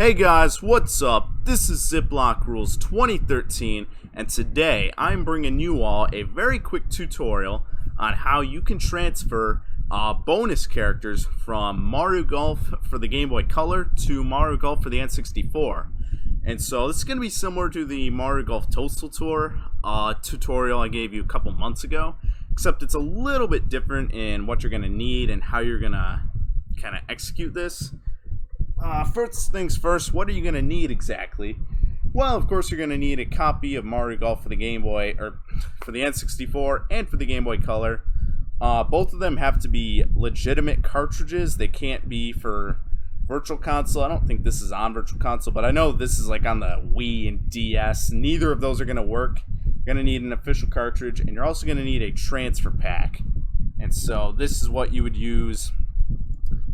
Hey guys, what's up? This is Ziploc Rules 2013, and today I'm bringing you all a very quick tutorial on how you can transfer bonus characters from Mario Golf for the Game Boy Color to Mario Golf for the N64. And so this is going to be similar to the Mario Golf Toadstool Tour tutorial I gave you a couple months ago, except it's a little bit different in what you're going to need and how you're going to kind of execute this. First things first, what are you going to need exactly? Well, of course, you're going to need a copy of Mario Golf for the Game Boy, or for the N64 and for the Game Boy Color. Both of them have to be legitimate cartridges. They can't be for Virtual Console. I don't think this is on Virtual Console, but I know this is like on the Wii and DS. Neither of those are going to work. You're going to need an official cartridge, and you're also going to need a transfer pack. And so this is what you would use.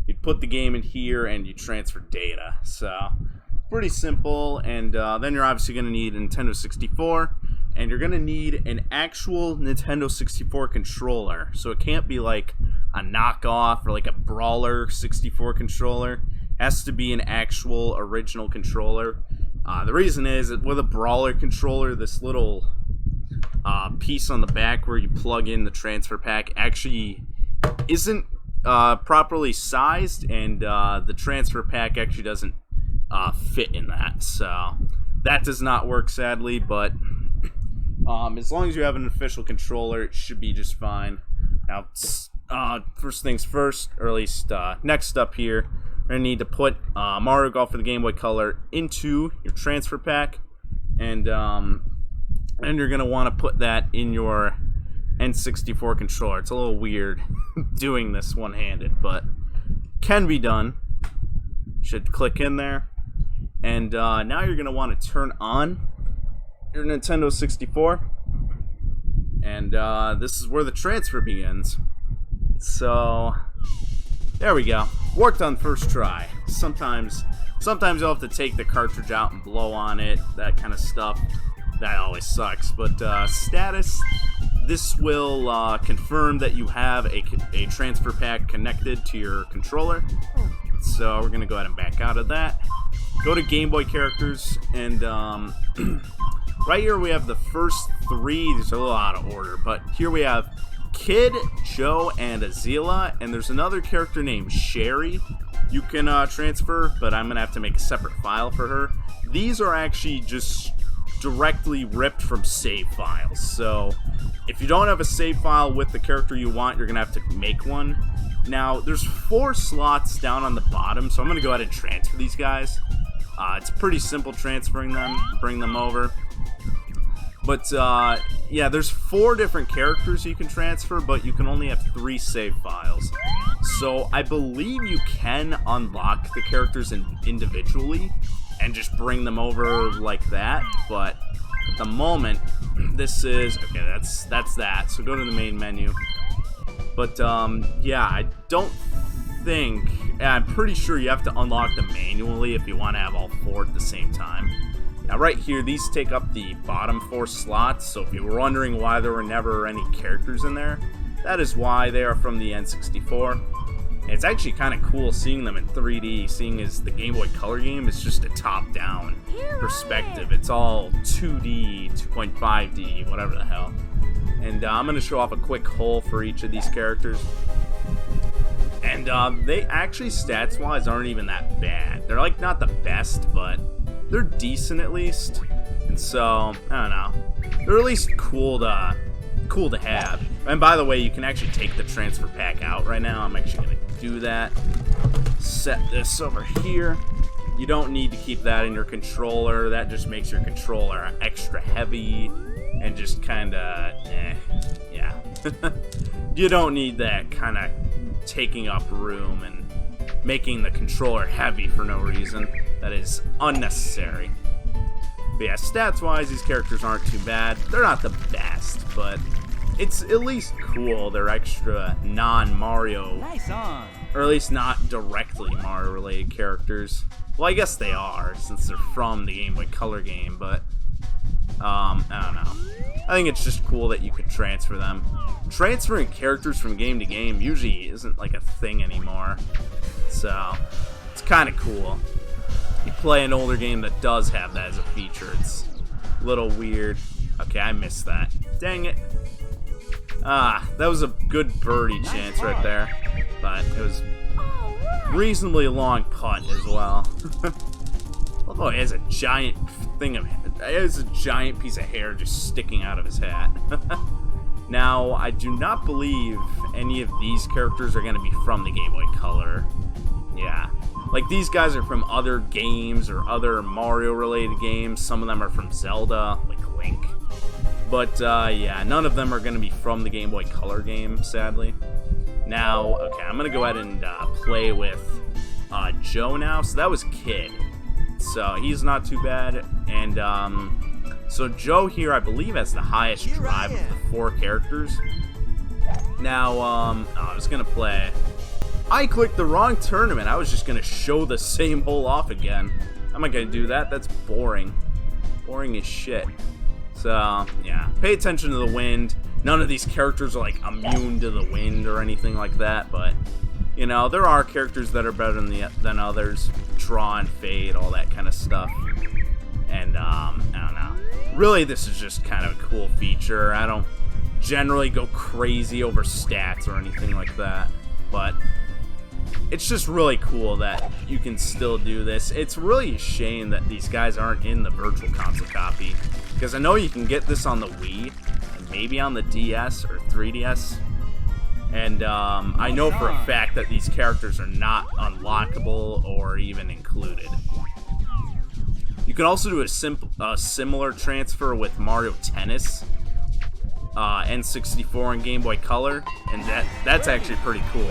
You'd put the game in here and you transfer data. So pretty simple. And then you're obviously going to need a Nintendo 64, and you're going to need an actual Nintendo 64 controller. So it can't be like a knockoff or like a Brawler 64 controller. It has to be an actual original controller. The reason is that with a Brawler controller, this little piece on the back where you plug in the transfer pack actually isn't properly sized, and the transfer pack actually doesn't fit in that, so that does not work, sadly. But as long as you have an official controller, it should be just fine. Now, first things first, or at least next up here, you're going to need to put Mario Golf for the Game Boy Color into your transfer pack, and you're going to want to put that in your N64 controller. It's a little weird doing this one-handed, but can be done. Should click in there, and now you're going to want to turn on your Nintendo 64, and this is where the transfer begins. So there we go. Worked on first try. Sometimes you'll have to take the cartridge out and blow on it, that kind of stuff. That always sucks. But status, this will confirm that you have a transfer pack connected to your controller. So we're going to go ahead and back out of that. Go to Game Boy characters, and right here we have the first three. These are a little out of order, but here we have Kid, Joe, and Azila, and there's another character named Sherry you can transfer, but I'm going to have to make a separate file for her. These are actually just directly ripped from save files, so if you don't have a save file with the character you want, you're gonna have to make one. Now there's 4 slots down on the bottom, so I'm gonna go ahead and transfer these guys. It's pretty simple transferring them, bring them over, but yeah, there's 4 different characters you can transfer, but you can only have 3 save files. So I believe you can unlock the characters individually and just bring them over like that, but at the moment, this is okay. That's that. So go to the main menu. But yeah, I don't think. I'm pretty sure you have to unlock them manually if you want to have all 4 at the same time. Now, right here, these take up the bottom 4 slots. So if you were wondering why there were never any characters in there, that is why. They are from the N64. It's actually kind of cool seeing them in 3D, seeing as the Game Boy Color game is just a top-down perspective. It's all 2D, 2.5D, whatever the hell. And I'm going to show off a quick hole for each of these characters. And they actually, stats-wise, aren't even that bad. They're, like, not the best, but they're decent at least. And so, I don't know. They're at least cool to have. And by the way, you can actually take the transfer pack out right now. I'm actually going to do that. Set this over here. You don't need to keep that in your controller. That just makes your controller extra heavy and just kind of yeah. You don't need that kind of taking up room and making the controller heavy for no reason. That is unnecessary. But yeah, stats wise, these characters aren't too bad. They're not the best, but it's at least cool. They're extra non-Mario, nice on, or at least not directly Mario-related characters. Well, I guess they are, since they're from the Game Boy Color game, but I don't know. I think it's just cool that you could transfer them. Transferring characters from game to game usually isn't like a thing anymore, so it's kind of cool. you play an older game that does have that as a feature. It's a little weird. Okay, I missed that. Dang it. That was a good birdie chance right there. But it was reasonably long putt as well. Although he has a giant piece of hair just sticking out of his hat. Now, I do not believe any of these characters are going to be from the Game Boy Color. Yeah. Like, these guys are from other games or other Mario-related games. Some of them are from Zelda, like Link. But, yeah, none of them are going to be from the Game Boy Color game, sadly. Now, okay, I'm going to go ahead and play with Joe now. So that was Kid. So he's not too bad. And, so Joe here, I believe, has the highest drive of the 4 characters. Now, I was going to play... I clicked the wrong tournament. I was just going to show the same hole off again. I'm not going to do that. That's boring. Boring as shit. So, yeah. Pay attention to the wind. None of these characters are, like, immune to the wind or anything like that. But, you know, there are characters that are better than others. Draw and fade, all that kind of stuff. And, I don't know. Really, this is just kind of a cool feature. I don't generally go crazy over stats or anything like that. But it's just really cool that you can still do this. It's really a shame that these guys aren't in the Virtual Console copy. Because I know you can get this on the Wii, and maybe on the DS or 3DS. And I know for a fact that these characters are not unlockable or even included. You can also do a similar transfer with Mario Tennis, N64 and Game Boy Color, and that's actually pretty cool.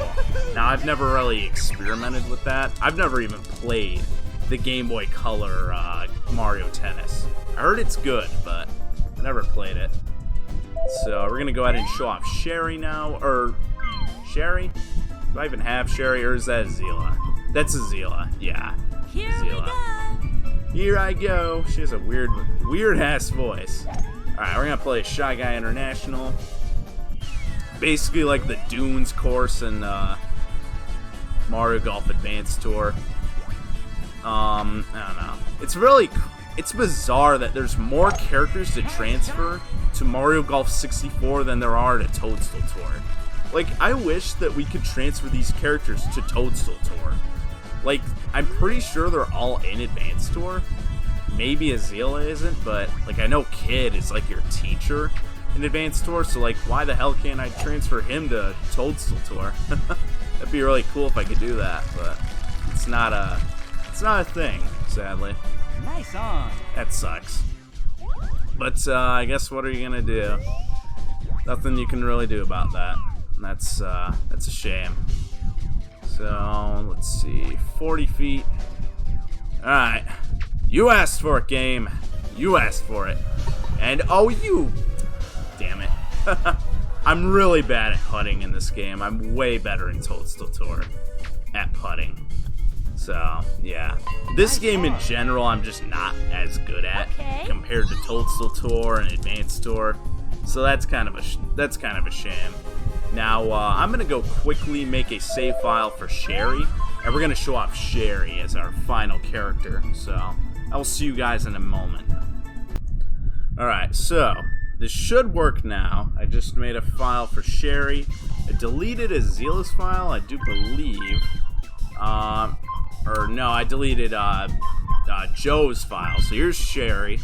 Now, I've never really experimented with that. I've never even played the Game Boy Color Mario Tennis. I heard it's good, but I never played it. So we're gonna go ahead and show off Sherry now, or Sherry? Do I even have Sherry, or is that Azila? That's Azila, yeah. Here I go. She has a weird ass voice. Alright, we're gonna play Shy Guy International. Basically like the Dunes course in Mario Golf Advanced Tour. I don't know. It's bizarre that there's more characters to transfer to Mario Golf 64 than there are to Toadstool Tour. Like, I wish that we could transfer these characters to Toadstool Tour. Like, I'm pretty sure they're all in Advanced Tour. Maybe Azila isn't, but, like, I know Kid is, like, your teacher in Advanced Tour, so, like, why the hell can't I transfer him to Toadstool Tour? That'd be really cool if I could do that, but it's not a thing, sadly. Nice on. That sucks. But, I guess what are you gonna do? Nothing you can really do about that. That's a shame. So, let's see. 40 feet. Alright. You asked for it, game. You asked for it. And, oh, you... Damn it. I'm really bad at putting in this game. I'm way better in Toadstool Tour at putting. So, yeah. This game in general, I'm just not as good at compared to Toadstool Tour and Advanced Tour. So that's kind of a shame. Now, I'm going to go quickly make a save file for Sherry, and we're going to show off Sherry as our final character. So, I will see you guys in a moment. Alright, so, this should work now. I just made a file for Sherry. I deleted Azila's file, I do believe. Or no, I deleted Joe's file. So here's Sherry.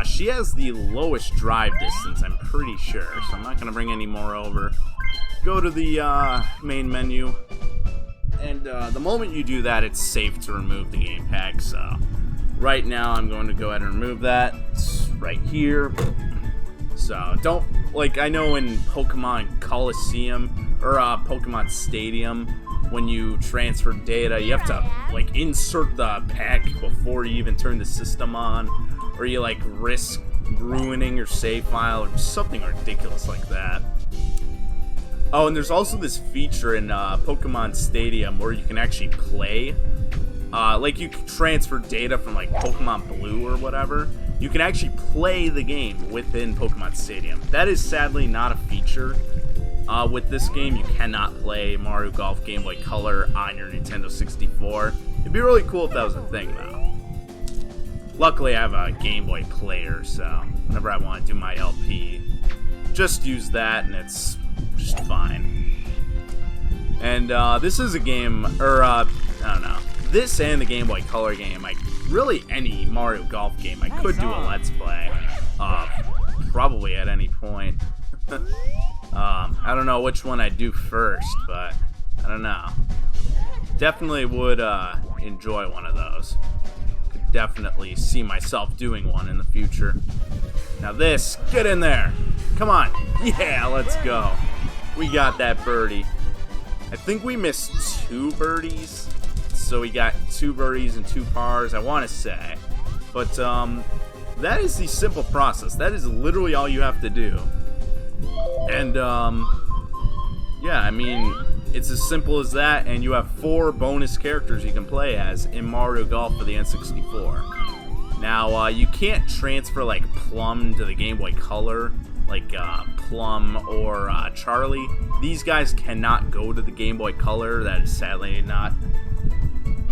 She has the lowest drive distance, I'm pretty sure. So I'm not going to bring any more over. Go to the main menu. And the moment you do that, it's safe to remove the game pack. So right now, I'm going to go ahead and remove that. It's right here. So don't, like, I know in Pokemon Coliseum or Pokemon Stadium, when you transfer data, you have to, like, insert the pack before you even turn the system on, or you, like, risk ruining your save file, or something ridiculous like that. Oh, and there's also this feature in Pokemon Stadium where you can actually play, like, you can transfer data from, like, Pokemon Blue or whatever. You can actually play the game within Pokemon Stadium. That is sadly not a feature. With this game, you cannot play Mario Golf Game Boy Color on your Nintendo 64. It'd be really cool if that was a thing, though. Luckily, I have a Game Boy player, so whenever I want to do my LP, just use that, and it's just fine. And this is a game, or I don't know, this and the Game Boy Color game, really any Mario Golf game, I could do a Let's Play, probably at any point. I don't know which one I'd do first, but I don't know. Definitely would enjoy one of those. Could definitely see myself doing one in the future. Now this, get in there. Come on. Yeah, let's go. We got that birdie. I think we missed 2 birdies. So we got 2 birdies and 2 pars, I want to say. But that is the simple process. That is literally all you have to do. And yeah, I mean, it's as simple as that, and you have 4 bonus characters you can play as in Mario Golf for the N64. Now, you can't transfer, like, Plum to the Game Boy Color, like Plum or Charlie. These guys cannot go to the Game Boy Color. That is sadly not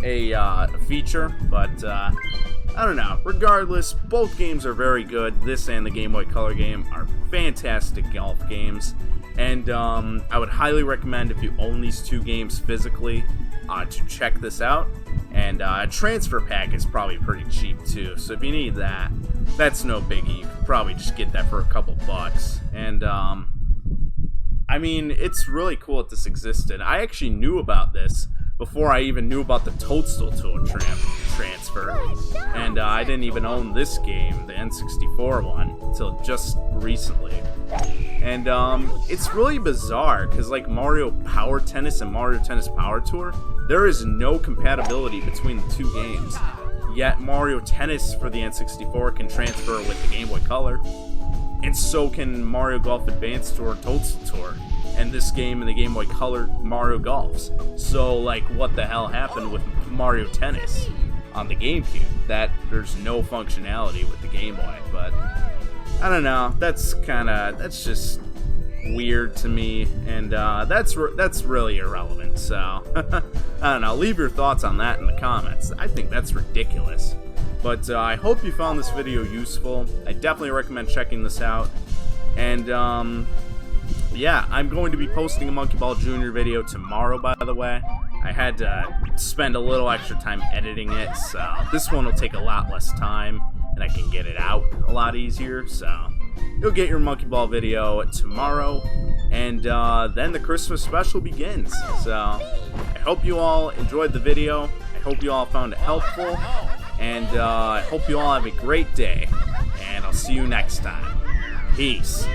a feature, but I don't know. Regardless, both games are very good. This and the Game Boy Color game are fantastic golf games. And I would highly recommend, if you own these 2 games physically, to check this out. And a transfer pack is probably pretty cheap too. So if you need that, that's no biggie. You could probably just get that for a couple bucks. And I mean, it's really cool that this existed. I actually knew about this before I even knew about the Toadstool Tour transfer. And I didn't even own this game, the N64 one, until just recently. And it's really bizarre, because like Mario Power Tennis and Mario Tennis Power Tour, there is no compatibility between the 2 games. Yet Mario Tennis for the N64 can transfer with the Game Boy Color, and so can Mario Golf Advance Tour and Toadstool Tour. And this game and the Game Boy Color Mario Golfs. So, like, what the hell happened with Mario Tennis on the GameCube? That there's no functionality with the Game Boy, but I don't know. That's just weird to me, and that's really irrelevant. So I don't know. Leave your thoughts on that in the comments. I think that's ridiculous. But I hope you found this video useful. I definitely recommend checking this out. And yeah, I'm going to be posting a Monkey Ball Jr. video tomorrow, by the way. I had to spend a little extra time editing it, so this one will take a lot less time, and I can get it out a lot easier. So you'll get your Monkey Ball video tomorrow, and then the Christmas special begins. So I hope you all enjoyed the video. I hope you all found it helpful, and I hope you all have a great day, and I'll see you next time. Peace.